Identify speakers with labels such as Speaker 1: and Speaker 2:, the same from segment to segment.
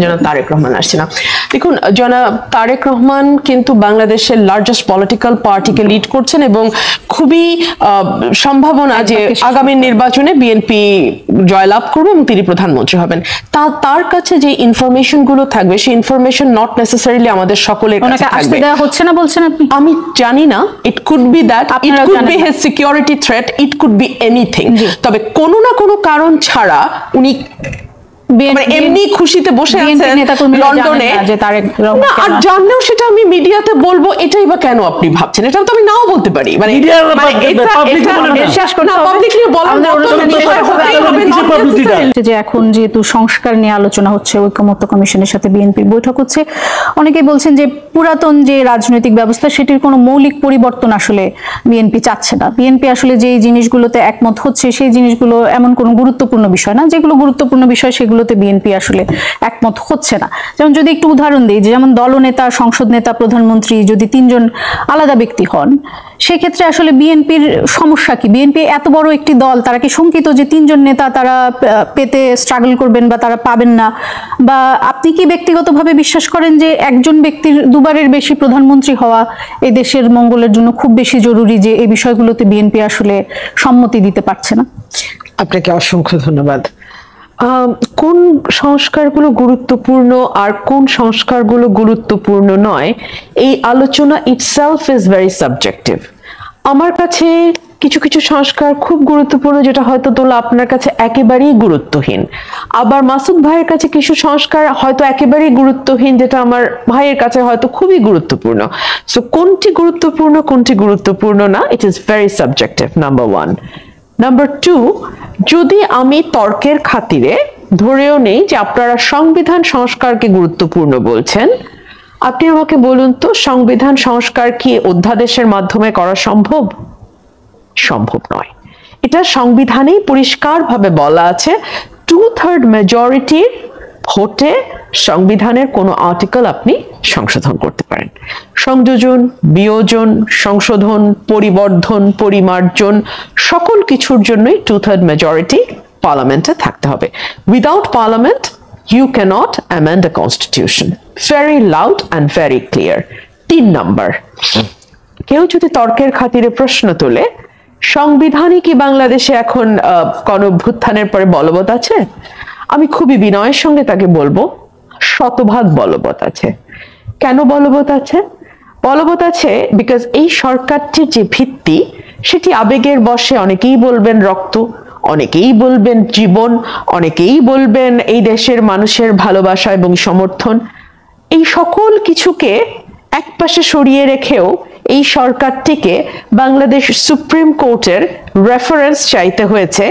Speaker 1: জনাব তারেক রহমান আসছে না। দেখুন, জনাব তারেক রহমান কিন্তু বাংলাদেশের লার্জেস্ট পলিটিক্যাল পার্টিকে লিড করছেন এবং খুবই সম্ভাবনা যে আগামী নির্বাচনে বিএনপি জয়লাভ করবে এবং তিনি প্রধানমন্ত্রী হবেন। তার কাছে যে ইনফরমেশন গুলো থাকবে সেই ইনফরমেশন নট নেসেসারিলি আমাদের সকলের কাছে থাকবে।
Speaker 2: দেওয়া হচ্ছে না বলছেন আপনি?
Speaker 1: আমি জানি না, it could be that, it could be his security threat, it could be anything. তবে কোনো না কোনো কারণ ছাড়া উনি এমনি খুশিতে বসে আছেন লন্ডনে, না আর জানলেও সেটা আমি মিডিয়াতে বলবো এটাই বা কেন আপনি ভাবছেন? এটা তো আমি নাও বলতে পারি, মানে
Speaker 2: যে এখন যেহেতু সংস্কার নিয়ে আলোচনা হচ্ছে, ঐকমত্য কমিশনের সাথে বিএনপির বৈঠক হচ্ছে, অনেকেই বলছেন যে পুরাতন যে রাজনৈতিক ব্যবস্থা সেটির কোনো মৌলিক পরিবর্তন আসলে বিএনপি চাচ্ছে না। বিএনপি আসলে যে জিনিসগুলোতে একমত হচ্ছে সেই জিনিসগুলো এমন কোনো গুরুত্বপূর্ণ বিষয় না, যেগুলো গুরুত্বপূর্ণ বিষয় সেগুলোতে বিএনপি আসলে একমত হচ্ছে না। যেমন যদি একটু উদাহরণ দিই, যে যেমন দলনেতা, সংসদ নেতা, প্রধানমন্ত্রী যদি তিনজন আলাদা ব্যক্তি হন, সেক্ষেত্রে আসলে বিএনপির সমস্যা কি? বিএনপি এত বড় একটি দল, তারা কি শঙ্কিত যে তিনজন নেতা তারা পেতে স্ট্রাগল করবেন বা তারা পাবেন না? বা আপনি কি ব্যক্তিগতভাবে বিশ্বাস করেন যে একজন ব্যক্তির দুবারের বেশি প্রধানমন্ত্রী হওয়া এই দেশের মঙ্গলের জন্য খুব বেশি জরুরি, যে এই বিষয়গুলোতে বিএনপি আসলে সম্মতি দিতে পারছে না?
Speaker 1: আপনাকে অসংখ্য ধন্যবাদ। কোন সংস্কারগুলো গুরুত্বপূর্ণ আর কোন সংস্কারগুলো গুরুত্বপূর্ণ নয়, এই আলোচনা ইটসেলফ ইজ ভেরি সাবজেক্টিভ। আমার কাছে কিছু কিছু সংস্কার খুব গুরুত্বপূর্ণ, যেটা হয়তো তোলা আপনার কাছে একেবারেই গুরুত্বহীন। আবার মাসুদ ভাইয়ের কাছে কিছু সংস্কার হয়তো একেবারেই গুরুত্বহীন, যেটা আমার ভাইয়ের কাছে হয়তো খুবই গুরুত্বপূর্ণ। সো কোনটি গুরুত্বপূর্ণ কোনটি গুরুত্বপূর্ণ না, it is very subjective, number one. Number two, যদি আমি তর্কের খাতিরে ধরেও নেই যে আপনারা সংবিধান সংস্কারকে গুরুত্বপূর্ণ বলছেন, আপনি আমাকে বলুন তো, সংবিধান সংস্কার কি অধ্যাদেশের মাধ্যমে করা সম্ভব? সম্ভব নয়। এটা সংবিধানেই পরিষ্কারভাবে বলা আছে, 2/3 মেজরিটির ভোটে সংবিধানের কোনো আর্টিকেল আপনি সংশোধন করতে পারেন। সংযোজন, বিয়োজন, সংশোধন, পরিবর্ধন, পরিমার্জন, সকল কিছুর জন্যই 2/3 মেজরিটি পার্লামেন্টে থাকতে হবে। Without parliament you cannot amend a constitution. Very loud and very clear. 3 number, কেউ যদি তর্কের খাতিরে প্রশ্ন তোলে সংবিধানই কি বাংলাদেশে এখন গণঅভ্যুত্থানের পরে বলবৎ আছে, আমি খুবই বিনয়ের সঙ্গে তাকে বলবো শতভাগ বলবৎ আছে। কেন বলবৎ আছে? বলবৎ আছে বিকজ এই সরকারটির যে ভিত্তি সেটি আবেগের বশে, অনেকেই বলবেন রক্ত, অনেকেই বলবেন জীবন, অনেকেই বলবেন এই দেশের মানুষের ভালোবাসা এবং সমর্থন, এই সকল কিছুকে একপাশে সরিয়ে রেখেও এই সরকারটিকে বাংলাদেশ সুপ্রিম কোর্টের রেফারেন্স চাইতে হয়েছে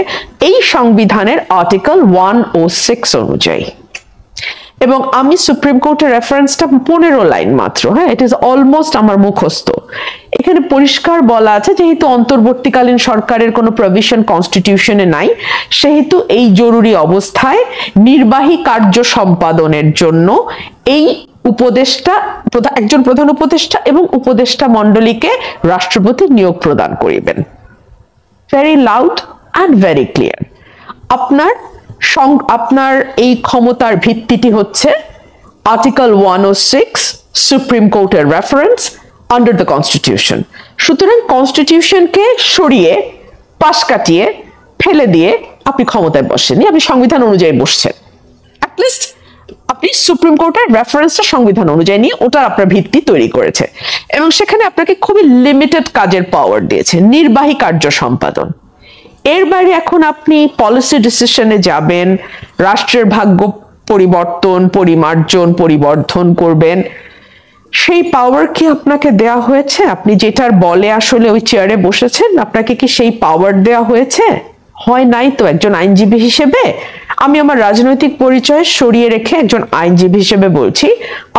Speaker 1: এই সংবিধানের আর্টিকেল 106 অনুযায়ী। এবং আমি সুপ্রিম কোর্টের রেফারেন্সটা 15 লাইন মাত্র, হ্যাঁ, ইট ইজ অলমোস্ট আমার মুখস্থ। এখানে পরিষ্কার বলা আছে, যেহেতু অন্তর্বর্তীকালীন সরকারের কোনো প্রভিশন কনস্টিটিউশনে নাই, সেহেতু এই জরুরি অবস্থায় নির্বাহী কার্য সম্পাদনের জন্য এই উপদেষ্টা, একজন প্রধান উপদেষ্টা এবং উপদেষ্টা মণ্ডলীকে রাষ্ট্রপতি নিয়োগ প্রদান করিবেন। Very loud and very clear. আপনার এই ক্ষমতার ভিত্তিটি হচ্ছে আর্টিকেল 106 সুপ্রিম কোর্টের রেফারেন্স আন্ডার দ্য কনস্টিটিউশন। সুতরাং কনস্টিটিউশনকে সরিয়ে, পাশ কাটিয়ে, ফেলে দিয়ে আপনি ক্ষমতায় বসেননি, আপনি সংবিধান অনুযায়ী বসছেন। অ্যাটলিস্ট আপনি সুপ্রিম কোর্টের রেফারেন্সটা সংবিধান অনুযায়ী নিয়ে ওটার আপনার ভিত্তি তৈরি করেছে এবং সেখানে আপনাকে খুবই লিমিটেড কাজের পাওয়ার দিয়েছে, নির্বাহী কার্য সম্পাদন। এর বাইরে এখন আপনি পলিসি ডিসিশনে যাবেন, রাষ্ট্রের ভাগ্য পরিবর্তন, পরিমার্জন, পরিবর্ধন করবেন, সেই পাওয়ার কি আপনাকে দেয়া হয়েছে? আপনি যেটার বলে আসলে ওই চেয়ারে বসেছেন, আপনাকে কি সেই পাওয়ার দেয়া হয়েছে? হয় নাই তো। একজন আইনজীবী হিসেবে আমি আমার রাজনৈতিক পরিচয় সরিয়ে রেখে একজন আইনজীবী হিসেবে বলছি,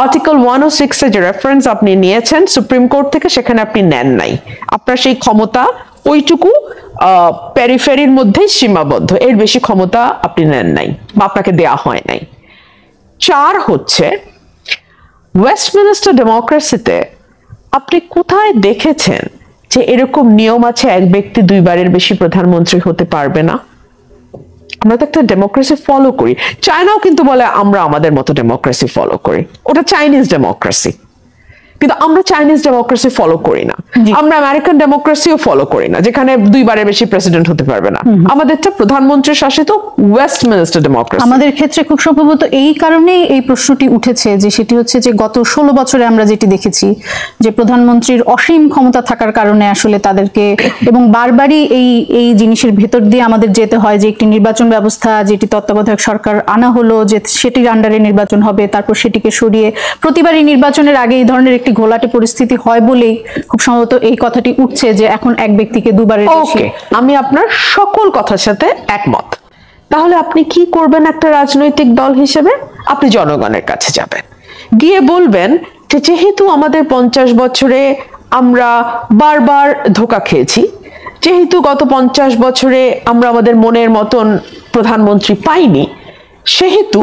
Speaker 1: আর্টিকেল 106 এর যে রেফারেন্স আপনি নিয়েছেন সুপ্রিম কোর্ট থেকে, সেখানে আপনি নেন নাই। আপনার সেই ক্ষমতা ওইটুকু পেরিফেরির মধ্যেই সীমাবদ্ধ, এর বেশি ক্ষমতা আপনি নেন নাই বা আপনাকে দেয়া হয় নাই। 4 হচ্ছে, ওয়েস্টমিনিস্টার ডেমোক্রেসিতে আপনি কোথায় দেখেছেন যে এরকম নিয়ম আছে এক ব্যক্তি 2 বারের বেশি প্রধানমন্ত্রী হতে পারবে না? আমরা তো একটা ডেমোক্রেসি ফলো করি। চায়নাও কিন্তু বলে আমরা আমাদের মতো ডেমোক্রেসি ফলো করি, ওটা চাইনিজ ডেমোক্রেসি। কিন্তু আমরা চাইনিজ ডেমোক্রেসি ফলো করি না, আমরা আমেরিকান ডেমোক্রেসিও ফলো করি না, যেখানে 2 বারের বেশি প্রেসিডেন্ট হতে পারবে না। আমাদেরটা প্রধানমন্ত্রী শাসিত ওয়েস্টমিনিস্টার ডেমোক্রেসি।
Speaker 2: আমাদের ক্ষেত্রে খুব সম্ভবত এই কারণেই এই প্রশ্নটি উঠেছে, যে সেটি হচ্ছে যে গত 16 বছরে আমরা যেটি দেখেছি যে প্রধানমন্ত্রীর অসীম ক্ষমতা থাকার কারণে আসলে তাদেরকে, এবং বারবারই এই জিনিসের ভেতর দিয়ে আমাদের যেতে হয় যে একটি নির্বাচন ব্যবস্থা যেটি তত্ত্বাবধায়ক সরকার আনা হলো, যে সেটির আন্ডারে নির্বাচন হবে, তারপর সেটিকে সরিয়ে প্রতিবারই নির্বাচনের আগে এই ধরনের একটি ঘোলাটে পরিস্থিতি হয় বলেই খুব সম্ভবত এই কথাটি উঠছে যে এখন এক ব্যক্তিকে 2 বারের বেশি।
Speaker 1: আমি আপনার সকল কথার সাথে একমত। তাহলে আপনি কি করবেন একটা রাজনৈতিক দল হিসেবে? আপনি জনগণের কাছে যাবেন, গিয়ে বলবেন যে যেহেতু আমাদের 50 বছরে আমরা বারবার ধোঁকা খেয়েছি, যেহেতু গত 50 বছরে আমরা আমাদের মনের মতন প্রধানমন্ত্রী পাইনি, সেহেতু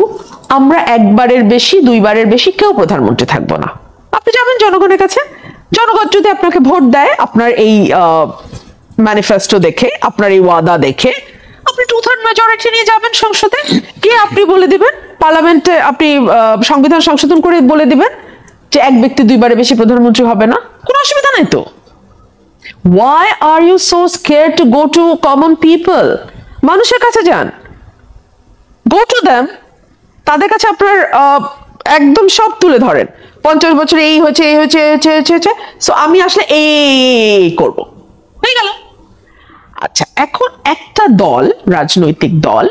Speaker 1: আমরা 1 বারের বেশি 2 বারের বেশি কেউ প্রধানমন্ত্রী থাকবো না। আপনি যাবেন জনগণের কাছে, জনগণ যদি আপনাকে ভোট দেয় আপনার এই ম্যানিফেস্টো দেখে, আপনার এই ওয়াদা দেখে, আপনি 2/3 মেজরিটি নিয়ে যাবেন সংসদে, গিয়ে আপনি বলে দিবেন, পার্লামেন্টে আপনি সংবিধান সংশোধন করে বলে দিবেন যে এক ব্যক্তি 2 বারের বেশি প্রধানমন্ত্রী হবে না। কোনো অসুবিধা নাই তো। Why are you so scared to go to common people? মানুষের কাছে যান, go to them, তাদের কাছে আপনার একদম সব তুলে ধরেন। 50 বছরে এই হয়েছে, এই হয়েছে, সো আমি আসলে এই করব, হয়ে গেল। আচ্ছা, এখন একটা দল, রাজনৈতিক দল,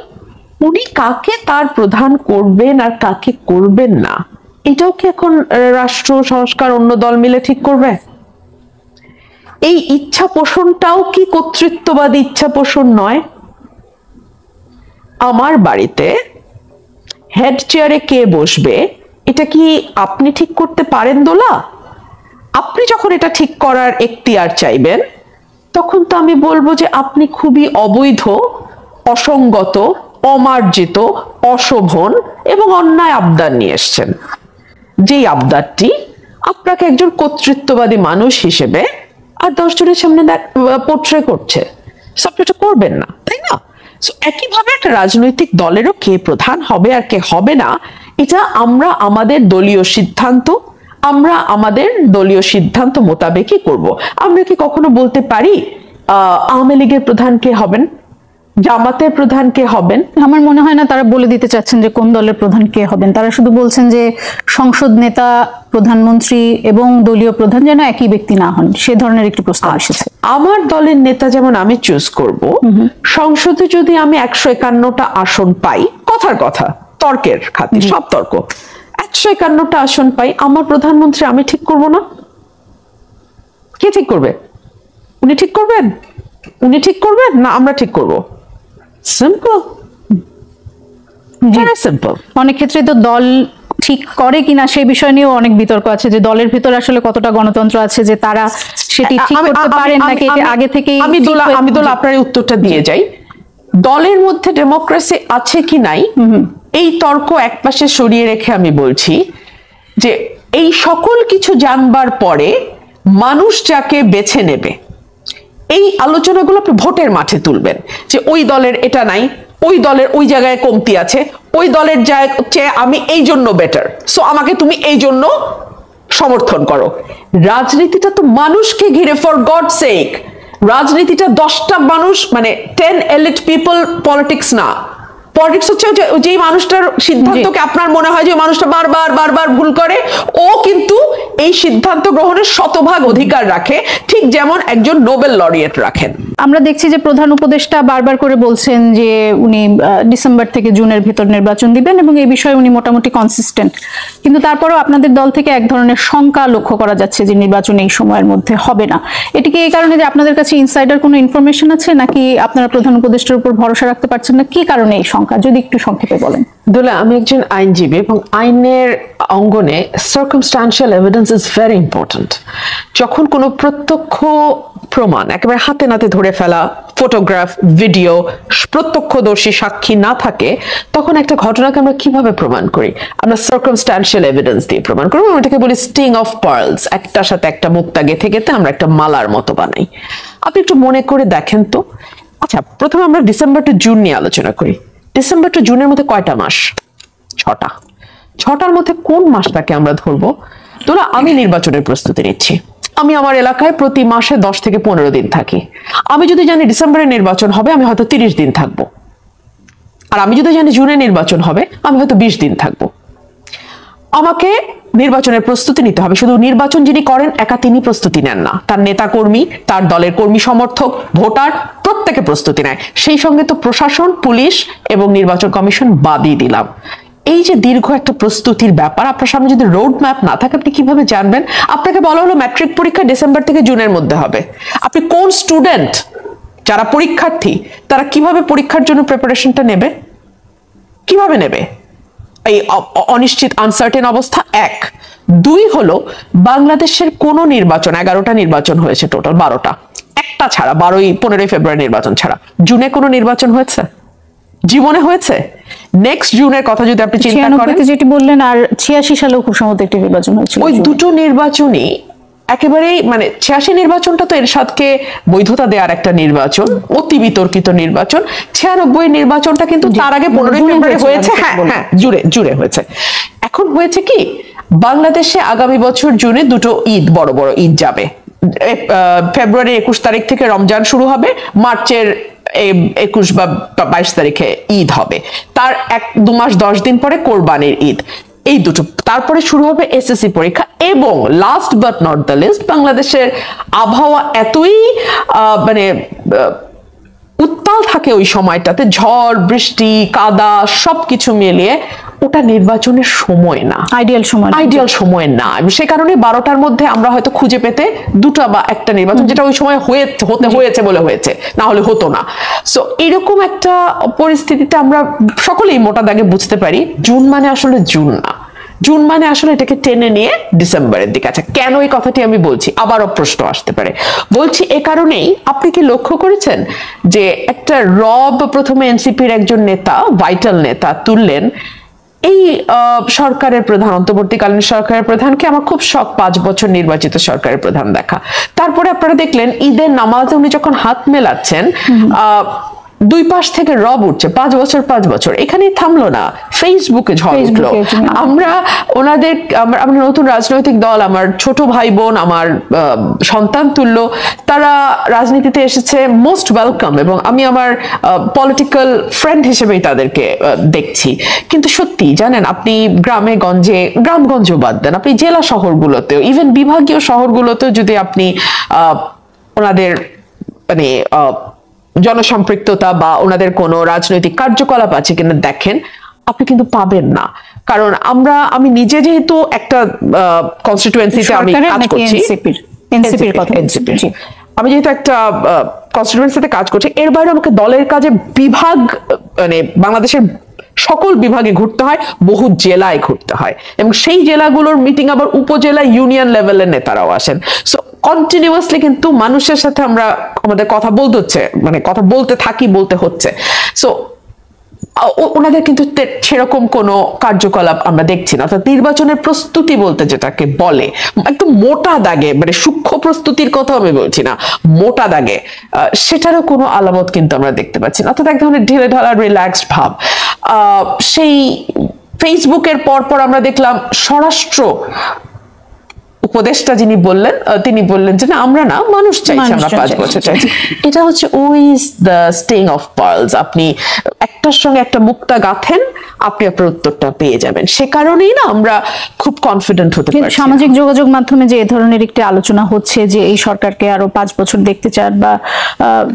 Speaker 1: উনি কাকে তার প্রধান করবেন আর কাকে করবেন না, এটাও কি এখন রাষ্ট্র সংস্কার অন্য দল মিলে ঠিক করবে? এই ইচ্ছা পোষণটাও কি কর্তৃত্ববাদী ইচ্ছা পোষণ নয়? আমার বাড়িতে হেড চেয়ারে কে বসবে এটা কি আপনি ঠিক করতে পারেন দোলা? আপনি যখন এটা ঠিক করার এখতিয়ার চাইবেন, তখন তো আমি বলবো যে আপনি খুবই অবৈধ, অসঙ্গত, অমার্জিত, অশোভন এবং অন্যায় আবদার নিয়ে এসছেন, যেই আবদারটি আপনাকে একজন কর্তৃত্ববাদী মানুষ হিসেবে আর 10 জনের সামনে পোর্ট্রে করছে। সবটা করবেন না, তাই না? একইভাবে একটা রাজনৈতিক দলেরও কে প্রধান হবে আর কে হবে না, এটা আমরা আমাদের দলীয় সিদ্ধান্ত মোতাবেকই করব। আমরা কি কখনো বলতে পারি আওয়ামী লীগের প্রধান কে হবেন, জামাতের প্রধান কে হবেন?
Speaker 2: আমার মনে হয় না তারা বলে দিতে চাচ্ছেন যে কোন দলের প্রধান কে হবেন। তারা শুধু বলছেন যে সংসদ নেতা, প্রধানমন্ত্রী এবং দলীয় প্রধান যেন একই ব্যক্তি না হন, সে ধরনের একটি প্রস্তাব এসেছে।
Speaker 1: আমার দলের নেতা যেমন আমি চুজ করব, সংসদে যদি আমি 151টা আসন পাই, কথার কথা, তর্কের খাতির, সব তর্ক, 151টা আসন পাই, আমার প্রধানমন্ত্রী আমি ঠিক করব না? কে ঠিক করবে? উনি ঠিক করবেন? উনি ঠিক করবেন না আমরা ঠিক করব? Simple, very simple.
Speaker 2: অনেক ক্ষেত্রে তো দল ঠিক করে কিনা সেই বিষয় নিয়েও অনেক বিতর্ক আছে, যে দলের ভিতরে আসলে কতটা গণতন্ত্র আছে যে তারা সেটি ঠিক করতে পারেন নাকি এটা আগে থেকেই।
Speaker 1: আমি দোলা আপনার উত্তরটা দিয়ে যাই। দলের মধ্যে ডেমোক্রেসি আছে কি নাই এই তর্ক একপাশে সরিয়ে রেখে আমি বলছি যে এই সকল কিছু জানবার পরে মানুষ যাকে বেছে নেবে, এই আলোচনাগুলো আপনি ভোটের মাঠে তুলবেন যে ওই দলের এটা নাই, ওই দলের ওই জায়গায় কমতি আছে, ওই দলের চেয়ে আমি এই জন্য বেটার, সো আমাকে তুমি এই জন্য সমর্থন করো। রাজনীতিটা তো মানুষকে ঘিরে, ফর গড সেক। রাজনীতিটা 10টা মানুষ, মানে 10 elite people পলিটিক্স না। পলিটিক্স হচ্ছে যেই মানুষটার সিদ্ধান্তকে আপনার মনে হয় যে মানুষটা বারবার ভুল করে, ও কিন্তু এই সিদ্ধান্ত গ্রহণের শতভাগ অধিকার রাখে, ঠিক যেমন একজন নোবেল লরিয়েট রাখেন।
Speaker 2: আমরা দেখছি যে প্রধান উপদেষ্টা বারবার করে বলছেন যে উনি ডিসেম্বর থেকে জুনের ভিতর নির্বাচন দিবেন এবং এই বিষয়ে উনি মোটামুটি কনসিস্টেন্ট, কিন্তু তারপরেও আপনাদের দল থেকে এক ধরনের শঙ্কা লক্ষ্য করা যাচ্ছে যে নির্বাচন এই সময়ের মধ্যে হবে না। এটি কি এই কারণে যে আপনাদের কাছে ইনসাইডার কোনো ইনফরমেশন আছে, নাকি আপনারা প্রধান উপদেষ্টার উপর ভরসা রাখতে পারছেন না? কি কারণে এই শঙ্কা, যদি একটু সংক্ষেপে বলেন।
Speaker 1: দোলা, আমি একজন আইনজীবী এবং আইনের অঙ্গনে circumstantial evidence is very important. যখন কোনো প্রত্যক্ষ প্রমাণ একেবারে হাতে নাতে ধরে ফেলা, ফটোগ্রাফ, ভিডিও, প্রত্যক্ষদর্শী সাক্ষী না থাকে, তখন একটা ঘটনাকে আমরা কিভাবে প্রমাণ করি? আমরা সার্কামস্ট্যান্সিয়াল এভিডেন্স দিয়ে প্রমাণ করি। এটাকে বলি স্টিং অফ পার্লস। একটার সাথে একটা মুক্তা গেঁথে গেঁথে আমরা একটা মালার মতো বানাই। আপনি একটু মনে করে দেখেন তো। আচ্ছা, প্রথমে আমরা ডিসেম্বর টু জুন নিয়ে আলোচনা করি। ডিসেম্বর টু জুনের মধ্যে কয়টা মাস? 6টা। 6টার মধ্যে কোন মাসটাকে আমরা ধরবো? ধরো আমি নির্বাচনের প্রস্তুতি নিচ্ছি, আমি আমার এলাকায় প্রতি মাসে 10 থেকে 15 দিন থাকি। আমি যদি জানি ডিসেম্বরে নির্বাচন হবে, আমি হয়তো 30 দিন থাকবো। আর আমি যদি জানি জুনে নির্বাচন হবে, আমি হয়তো 20 দিন থাকবো। আমাকে নির্বাচনের প্রস্তুতি নিতে হবে। শুধু নির্বাচন যিনি করেন একা তিনি প্রস্তুতি নেন না, তার নেতা কর্মী, তার দলের কর্মী সমর্থক, ভোটার প্রত্যেকে প্রস্তুতি নেয়। সেই সঙ্গে তো প্রশাসন, পুলিশ এবং নির্বাচন কমিশন বাদই দিলাম। এই যে দীর্ঘ একটা প্রস্তুতির ব্যাপার, আপনার সামনে যদি রোড ম্যাপ না থাকে আপনি কিভাবে জানবেন? আপনাকে বলা হলো ম্যাট্রিক পরীক্ষা ডিসেম্বর থেকে জুনের মধ্যে হবে। আপনি কোন স্টুডেন্ট, যারা পরীক্ষার্থী, তারা কিভাবে পরীক্ষার জন্য প্রিপারেশনটা নেবে? কিভাবে নেবে? এই অনিশ্চিত আনসার্টেন অবস্থা 1। 2 হলো বাংলাদেশের কোন নির্বাচন, 11টা নির্বাচন হয়েছে টোটাল, 12টা, একটা ছাড়া 15ই ফেব্রুয়ারি নির্বাচন ছাড়া জুনে কোনো নির্বাচন হয়েছে? জীবনে হয়েছে? নেক্সট জুনের কথা যদি আপনি চিন্তা করেন,
Speaker 2: যেটি বললেন, আর 86 সালেও খুব সম্ভবত একটি নির্বাচন হয়েছিল।
Speaker 1: ওই দুটো নির্বাচনই একেবারেই, মানে 86 নির্বাচনটা তো এরশাদকে বৈধতা দেওয়ার একটা নির্বাচন, অতি বিতর্কিত নির্বাচন। 96 নির্বাচনটা কিন্তু তার আগে 15ই ফেব্রুয়ারি হয়েছে। হ্যাঁ, জুড়ে হয়েছে। এখন হয়েছে কি, বাংলাদেশে আগামী বছর জুনে দুটো ঈদ, বড় বড় ঈদ যাবে। ফেব্রুয়ারি 21 তারিখ থেকে রমজান শুরু হবে, মার্চের 21 বা 22 তারিখে ঈদ হবে, তার 1-2 মাস 10 দিন পরে কোরবানির ঈদ। এই দুটো, তারপরে শুরু হবে এসএসসি পরীক্ষা। এবং last but not the least, বাংলাদেশের আবহাওয়া এতই মানে উত্তাল থাকে ওই সময়টাতে, ঝড় বৃষ্টি কাদা সবকিছু মিলিয়ে ওটা নির্বাচনের সময় না, আইডিয়াল সময় না। সে কারণে 12টার মধ্যে আমরা হয়তো খুঁজে পেতে 2টা বা একটা নির্বাচন, যেটা ওই সময় হয়েছে বলে হয়েছে, না হলে হতো না। সো এরকম একটা পরিস্থিতিতে আমরা সকলেই মোটা দাগে বুঝতে পারি জুন মানে আসলে জুন না, জুন মানে আসলে এটাকে টেনে নিয়ে ডিসেম্বরের দিকে। আচ্ছা, কেন এই কথাটি আমি বলছি? আবারও প্রশ্ন আসতে পারে। বলছি এ কারণেই, আপনি কি লক্ষ্য করেছেন যে একটা রব প্রথমে এনসিপির একজন নেতা, ভাইটাল নেতা তুললেন, এই সরকারের প্রধান, অন্তর্বর্তীকালীন সরকারের প্রধানকে আমার খুব শখ 5 বছর নির্বাচিত সরকারের প্রধান দেখা। তারপরে আপনারা দেখলেন ঈদের নামাজে উনি যখন হাত মেলাচ্ছেন, 2 পাশ থেকে রব উঠছে, 5 বছর 5 বছর। এখানেই থামলো না, ফেসবুকে ঝড় উঠলো। আমরা ওনাদের, আমরা নতুন রাজনৈতিক দল, আমার ছোট ভাই বোন, আমার সন্তান তুল্য, তারা রাজনীতিতে এসেছে, মোস্ট ওয়েলকাম, এবং আমি আমার পলিটিক্যাল ফ্রেন্ড হিসেবেই তাদেরকে দেখছি। কিন্তু সত্যি জানেন, আপনি গ্রামে গঞ্জে, গ্রামগঞ্জও বাদ দেন, আপনি জেলা শহরগুলোতেও, ইভেন বিভাগীয় শহরগুলোতেও যদি আপনি ওনাদের মানে জনসম্পৃক্ততা বা ওনাদের কোনো রাজনৈতিক কার্যকলাপ আছে কিনা দেখেন, আপনি কিন্তু পাবেন না। কারণ আমি নিজে যেহেতু একটা কনস্টিটুয়েন্সিতে আমি কাজ করছি, আমি যেহেতু একটা কনস্টিটুয়েন্সিতে কাজ করছি, এর বাইরে আমাকে দলের কাজে বিভাগ, মানে বাংলাদেশের সকল বিভাগে ঘুরতে হয়, বহু জেলায় ঘুরতে হয়, এবং সেই জেলাগুলোর মিটিং আবার উপজেলা, ইউনিয়ন লেভেলের নেতারাও আসেন। সো কন্টিনিউয়াসলি কিন্তু মানুষের সাথে আমাদের কথা বলতে হচ্ছে, মানে কথা বলতে থাকি, বলতে হচ্ছে। সো ওনাদের কিন্তু সেরকম কোনো কার্যকলাপ আমরা দেখছি না। অর্থাৎ নির্বাচনের প্রস্তুতি বলতে যেটাকে বলে, একদম মোটা দাগে, মানে সূক্ষ্ম প্রস্তুতির কথা আমি বলছি না, মোটা দাগে সেটারও কোনো আলামত কিন্তু আমরা দেখতে পাচ্ছি না। অর্থাৎ এক ধরনের ঢেলে ঢালা রিল্যাক্সড ভাব। সেই ফেসবুকের পর আমরা দেখলাম স্বরাষ্ট্র উপদেষ্টা যিনি বললেন, তিনি বললেন যে না, আমরা না, মানুষ চাইছে, আমরা 5 বছর চাইছি। এটা হচ্ছে with the string of pearls. আপনি একটার সঙ্গে একটা মুক্তা গাঁথেন, আপনি আপনার উত্তরটা পেয়ে যাবেন। সে কারণেই না আমরা খুব কনফিডেন্ট হতে পারি।
Speaker 2: সামাজিক যোগাযোগ মাধ্যমে যে এই ধরনের একটি আলোচনা হচ্ছে যে এই সরকারকে আরো 5 বছর দেখতে চান, বা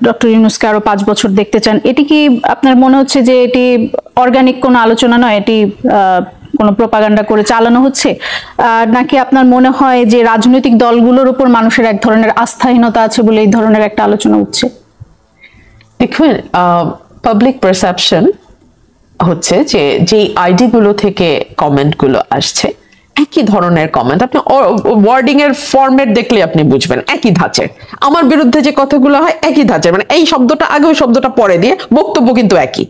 Speaker 2: ডক্টর ইউনূসকে আরো 5 বছর দেখতে চান, এটি কি আপনার মনে হচ্ছে যে এটি অর্গানিক কোনো আলোচনা নয়, এটি কোনো প্রোপাগান্ডা করে চালানো হচ্ছে, নাকি আপনার মনে হয় যে রাজনৈতিক দলগুলোর উপর মানুষের এক ধরনের আস্থাহীনতা আছে বলে এই ধরনের একটা আলোচনা হচ্ছে?
Speaker 1: দেখুন, পাবলিক পারসেপশন হচ্ছে যে যেই আইডি গুলো থেকে কমেন্ট গুলো আসছে, একই ধরনের কমেন্ট, আপনি ওয়ার্ডিং এর ফরম্যাট দেখলে আপনি বুঝবেন একই ধাঁচে। আমার বিরুদ্ধে যে কথাগুলো হয় একই ধাঁচে, মানে এই শব্দটা আগে, ওই শব্দটা পরে দিয়ে, বক্তব্য কিন্তু একই।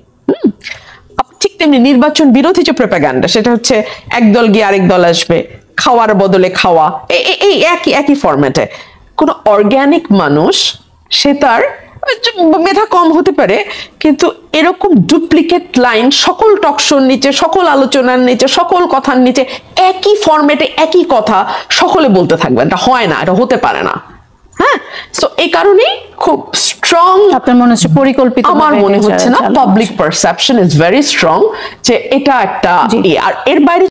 Speaker 1: ঠিক তেমনি নির্বাচন বিরোধী যে প্রোপাগান্ডা, সেটা হচ্ছে একদল গিয়ে আরেক দল আসবে, খাওয়ার বদলে খাওয়া, এই একই ফরম্যাটে। কোনো অর্গানিক মানুষ সে তার মেধা কম হতে পারে, কিন্তু এরকম ডুপ্লিকেট লাইন সকল টকশোর নিচে, সকল আলোচনার নিচে, সকল কথার নিচে একই ফরম্যাটে একই কথা সকলে বলতে থাকবে, এটা হয় না, এটা হতে পারে না। হ্যাঁ, সো এই কারণেই খুব স্ট্রং,
Speaker 2: আপনার মনে হচ্ছে পরিকল্পিত,
Speaker 1: আমার মনে হচ্ছে না, public perception is very strong যে এটা একটা, আর এর বাইরে